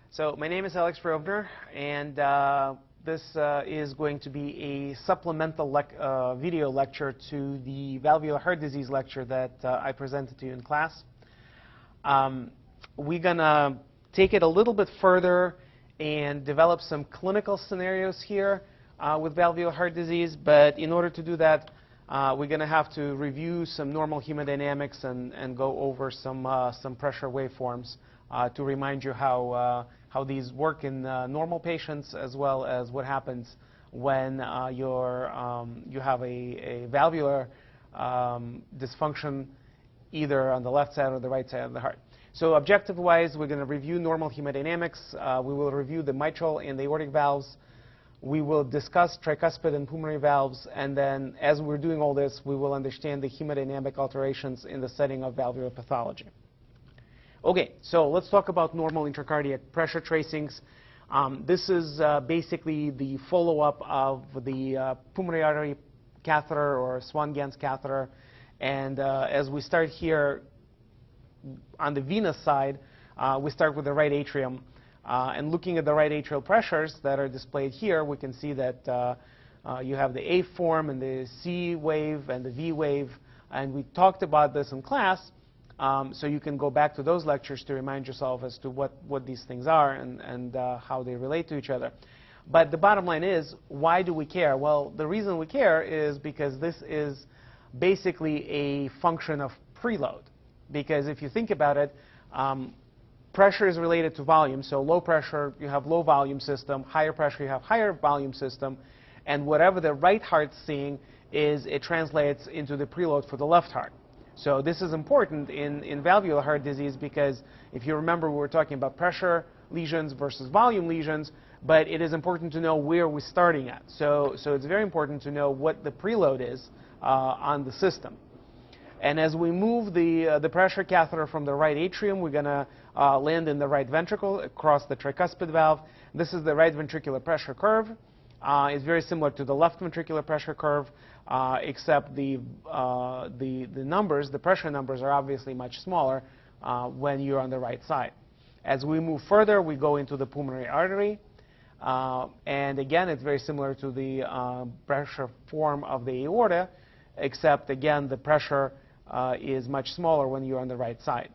So my name is Alex Rovner, and this is going to be a supplemental video lecture to the valvular heart disease lecture that I presented to you in class. We're going to take it a little bit further and develop some clinical scenarios here with valvular heart disease. But in order to do that, we're going to have to review some normal hemodynamics and go over some pressure waveforms to remind you how these work in normal patients, as well as what happens when you have a valvular dysfunction either on the left side or the right side of the heart. So objective-wise, we're going to review normal hemodynamics. We will review the mitral and the aortic valves. We will discuss tricuspid and pulmonary valves. And then, as we're doing all this, we will understand the hemodynamic alterations in the setting of valvular pathology. OK, so let's talk about normal intracardiac pressure tracings. This is basically the follow-up of the pulmonary artery catheter or Swan-Ganz catheter. And as we start here on the venous side, we start with the right atrium. And looking at the right atrial pressures that are displayed here, we can see that you have the A form and the C wave and the V wave. And we talked about this in class. So you can go back to those lectures to remind yourself as to what these things are and how they relate to each other. But the bottom line is, why do we care? Well, the reason we care is because this is basically a function of preload. Because if you think about it, pressure is related to volume. So low pressure, you have low volume system. Higher pressure, you have higher volume system. And whatever the right heart's seeing it translates into the preload for the left heart. So this is important in valvular heart disease because if you remember, we were talking about pressure lesions versus volume lesions, but it is important to know where we're starting at. So it's very important to know what the preload is on the system. And as we move the pressure catheter from the right atrium, we're going to land in the right ventricle across the tricuspid valve. This is the right ventricular pressure curve. It's very similar to the left ventricular pressure curve, except the numbers, the pressure numbers, are obviously much smaller when you're on the right side. As we move further, we go into the pulmonary artery. And again, it's very similar to the pressure form of the aorta, except, again, the pressure is much smaller when you're on the right side.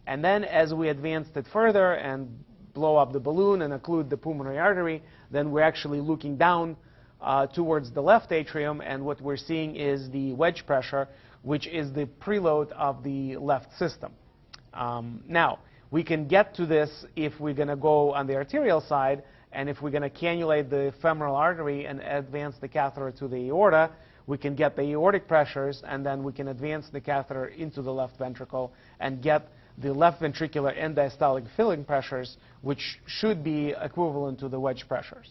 And then as we advanced it further and blow up the balloon and occlude the pulmonary artery, then we're actually looking down towards the left atrium, and what we're seeing is the wedge pressure, which is the preload of the left system. Now, we can get to this if we're going to go on the arterial side, and if we're going to cannulate the femoral artery and advance the catheter to the aorta, we can get the aortic pressures, and then we can advance the catheter into the left ventricle and get the left ventricular and diastolic filling pressures, which should be equivalent to the wedge pressures.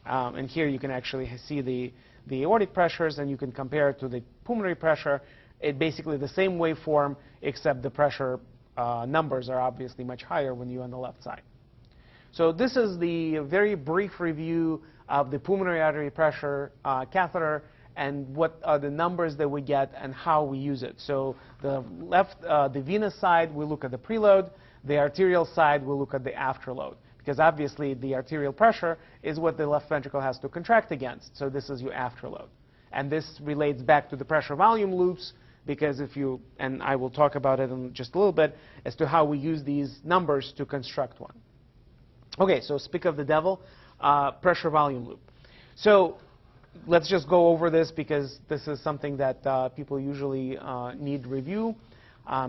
And here you can actually see the aortic pressures, and you can compare it to the pulmonary pressure. It's basically the same waveform, except the pressure numbers are obviously much higher when you're on the left side. So this is the very brief review of the pulmonary artery pressure catheter and what are the numbers that we get and how we use it. So the venous side, we look at the preload. The arterial side, we look at the afterload. Because obviously, the arterial pressure is what the left ventricle has to contract against. So this is your afterload. And this relates back to the pressure-volume loops, because if you, and I will talk about it in just a little bit, as to how we use these numbers to construct one. OK, so speak of the devil, pressure-volume loop. So let's just go over this, because this is something that people usually need review. I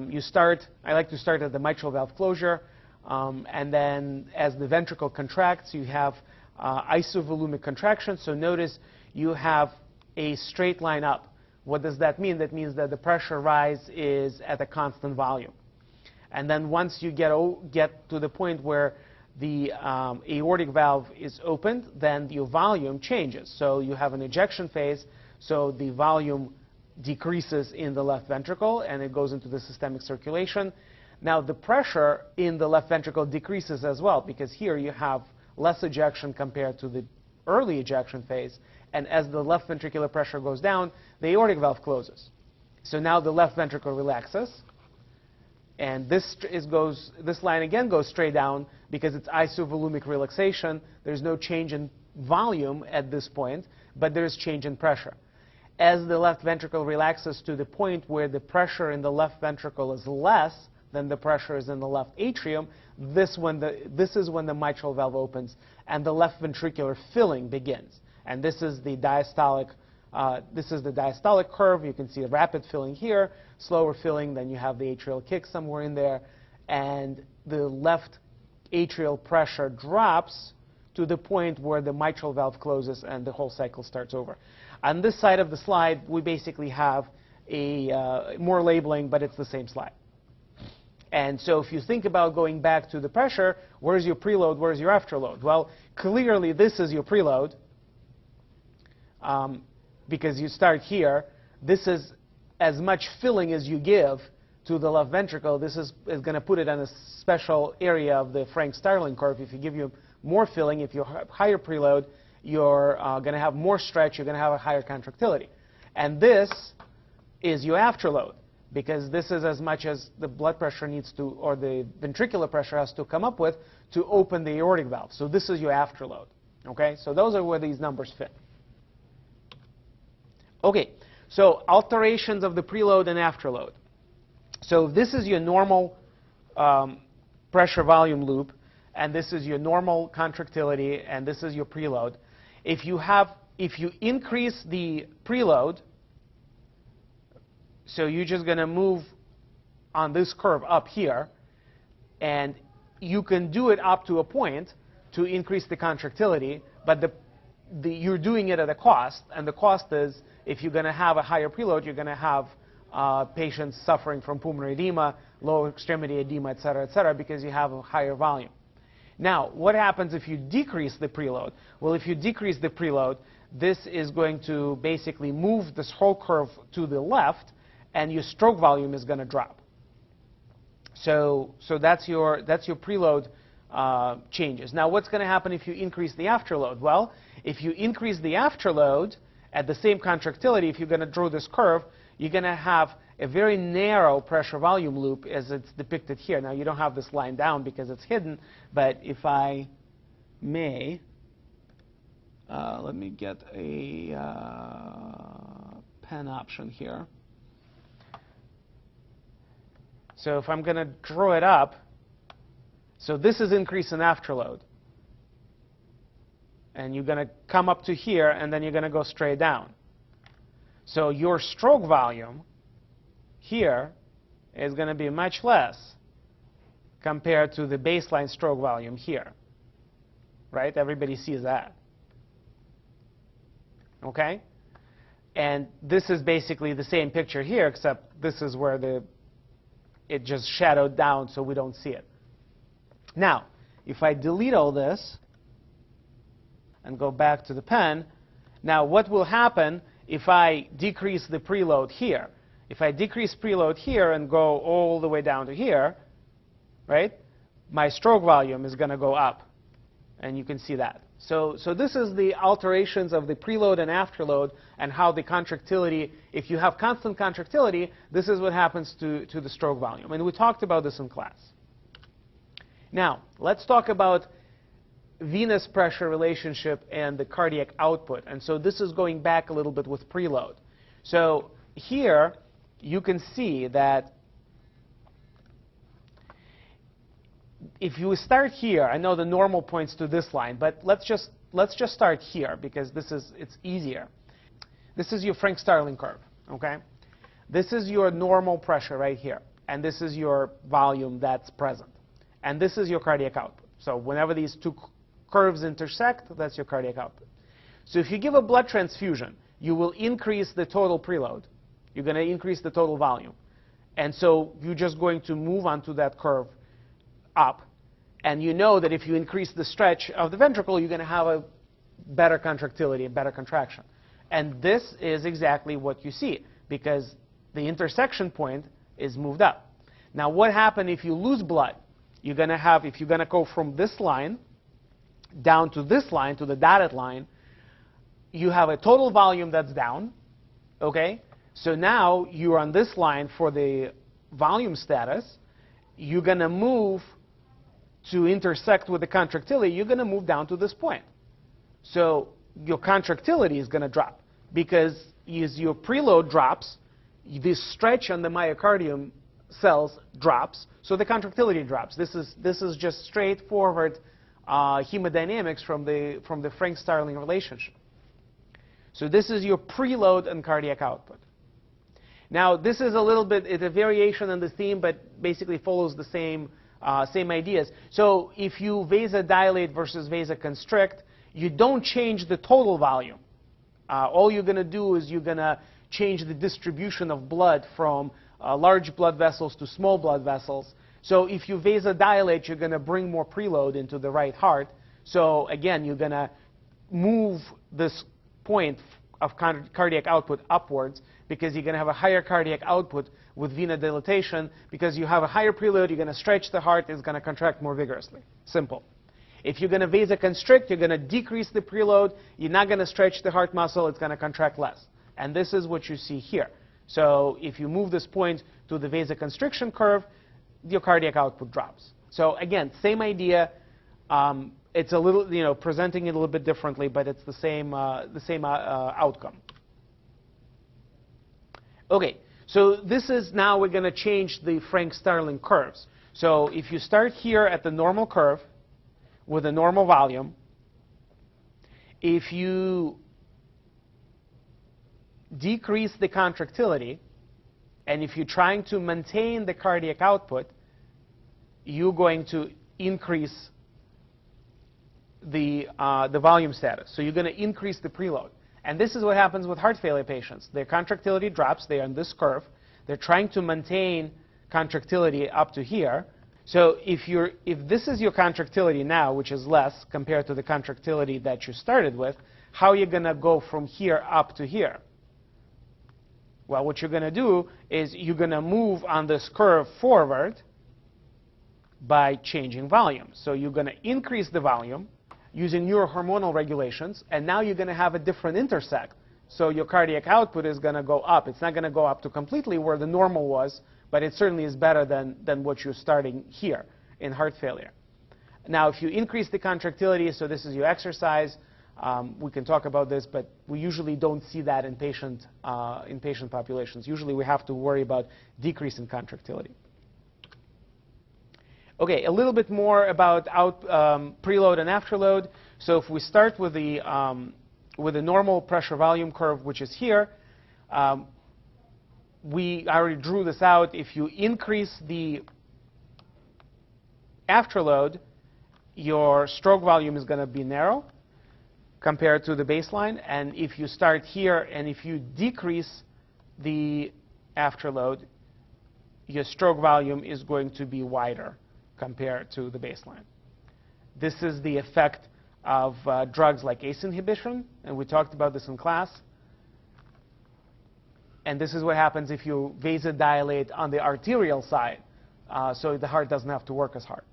like to start at the mitral valve closure. And then as the ventricle contracts, you have isovolumic contraction. So notice you have a straight line up. What does that mean? That means that the pressure rise is at a constant volume. And then once you get to the point where the aortic valve is opened, then your volume changes. So you have an ejection phase. So the volume decreases in the left ventricle, and it goes into the systemic circulation. Now, the pressure in the left ventricle decreases as well, because here you have less ejection compared to the early ejection phase. And as the left ventricular pressure goes down, the aortic valve closes. So now the left ventricle relaxes. And this line again goes straight down because it's isovolumic relaxation. There's no change in volume at this point, but there's change in pressure. As the left ventricle relaxes to the point where the pressure in the left ventricle is less than the pressure is in the left atrium, this is when the mitral valve opens and the left ventricular filling begins. And this is the diastolic curve. You can see a rapid filling here, slower filling, then you have the atrial kick somewhere in there, and the left atrial pressure drops to the point where the mitral valve closes and the whole cycle starts over. On this side of the slide, we basically have more labeling, but it's the same slide. And so if you think about going back to the pressure, where's your preload, where's your afterload? Well, clearly this is your preload because you start here. This is as much filling as you give to the left ventricle. This is going to put it on a special area of the Frank-Starling curve. If you give you more filling, if you have higher preload, you're going to have more stretch, you're going to have a higher contractility. And this is your afterload, because this is as much as the blood pressure needs to, or the ventricular pressure has to come up with to open the aortic valve. So this is your afterload. Okay? So those are where these numbers fit. Okay, so alterations of the preload and afterload. So this is your normal pressure volume loop, and this is your normal contractility, and this is your preload. If you increase the preload, so you're just going to move on this curve up here, and you can do it up to a point to increase the contractility, but you're doing it at a cost, and the cost is if you're going to have a higher preload, you're going to have patients suffering from pulmonary edema, lower extremity edema, et cetera, because you have a higher volume. Now, what happens if you decrease the preload? Well, if you decrease the preload, this is going to basically move this whole curve to the left, and your stroke volume is going to drop. So that's your preload changes. Now, what's going to happen if you increase the afterload? Well, if you increase the afterload at the same contractility, if you're going to draw this curve, you're going to have a very narrow pressure volume loop as it's depicted here. Now, you don't have this line down because it's hidden, but if I may, let me get a pen option here. So if I'm going to draw it up, so this is increase in afterload. And you're going to come up to here, and then you're going to go straight down. So your stroke volume here is going to be much less compared to the baseline stroke volume here. Right? Everybody sees that. Okay? And this is basically the same picture here, except this is where it just shadowed down so we don't see it. Now, if I delete all this and go back to the pen, now what will happen if I decrease the preload here? If I decrease preload here and go all the way down to here, right, my stroke volume is going to go up. And you can see that. So this is the alterations of the preload and afterload and how the contractility, if you have constant contractility, this is what happens to the stroke volume. And we talked about this in class. Now, let's talk about venous pressure relationship and the cardiac output. And so this is going back a little bit with preload. So here you can see that if you start here, I know the normal points to this line, but let's just start here because it's easier. This is your Frank-Starling curve, okay? This is your normal pressure right here, and this is your volume that's present. And this is your cardiac output. So whenever these two curves intersect, that's your cardiac output. So if you give a blood transfusion, you will increase the total preload. You're going to increase the total volume. And so you're just going to move onto that curve up. And you know that if you increase the stretch of the ventricle, you're going to have a better contractility, a better contraction. And this is exactly what you see, because the intersection point is moved up. Now, what happens if you lose blood? You're going to have, if you're going to go from this line down to this line, to the dotted line, you have a total volume that's down, okay? So now you're on this line for the volume status, you're going to move to intersect with the contractility, you're going to move down to this point. So your contractility is going to drop because as your preload drops, this stretch on the myocardium cells drops, so the contractility drops. This is just straightforward hemodynamics from the Frank-Starling relationship. So this is your preload and cardiac output. Now this is a little bit, it's a variation on the theme, but basically follows the same ideas. So if you vasodilate versus vasoconstrict, you don't change the total volume. All you're going to do is you're going to change the distribution of blood from large blood vessels to small blood vessels. So if you vasodilate, you're going to bring more preload into the right heart. So again, you're going to move this point of cardiac output upwards because you're going to have a higher cardiac output with venodilatation. Because you have a higher preload, you're going to stretch the heart, it's going to contract more vigorously. Simple. If you're going to vasoconstrict, you're going to decrease the preload. You're not going to stretch the heart muscle. It's going to contract less. And this is what you see here. So if you move this point to the vasoconstriction curve, your cardiac output drops. So again, same idea. It's a little, presenting it a little bit differently, but it's the same outcome. OK, so this is now we're going to change the Frank-Starling curves. So if you start here at the normal curve with a normal volume, if you decrease the contractility, and if you're trying to maintain the cardiac output, you're going to increase the volume status. So you're going to increase the preload. And this is what happens with heart failure patients. Their contractility drops. They're on this curve. They're trying to maintain contractility up to here. So if this is your contractility now, which is less compared to the contractility that you started with, how are you going to go from here up to here? Well, what you're going to do is you're going to move on this curve forward by changing volume. So you're going to increase the volume using neurohormonal regulations, and now you're going to have a different intersect. So your cardiac output is going to go up. It's not going to go up to completely where the normal was, but it certainly is better than what you're starting here in heart failure. Now, if you increase the contractility, so this is your exercise, we can talk about this, but we usually don't see that in patient populations. Usually we have to worry about decrease in contractility. OK, a little bit more about preload and afterload. So if we start with the normal pressure volume curve, which is here, I already drew this out. If you increase the afterload, your stroke volume is going to be narrow compared to the baseline. And if you start here and if you decrease the afterload, your stroke volume is going to be wider compared to the baseline. This is the effect of drugs like ACE inhibition, and we talked about this in class. And this is what happens if you vasodilate on the arterial side, so the heart doesn't have to work as hard.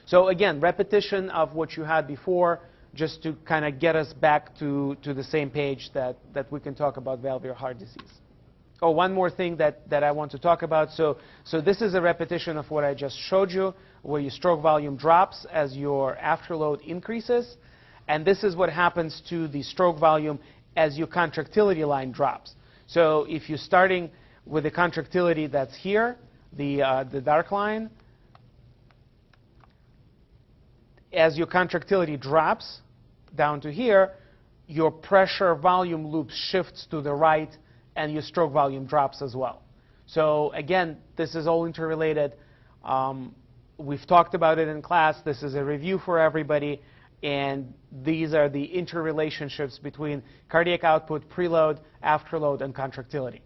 So again, repetition of what you had before, just to kind of get us back to the same page that we can talk about valvular heart disease. Oh, one more thing that I want to talk about. So this is a repetition of what I just showed you, where your stroke volume drops as your afterload increases. And this is what happens to the stroke volume as your contractility line drops. So if you're starting with the contractility that's here, the dark line, as your contractility drops down to here, your pressure volume loop shifts to the right, and your stroke volume drops as well. So again, this is all interrelated. We've talked about it in class. This is a review for everybody. And these are the interrelationships between cardiac output, preload, afterload, and contractility.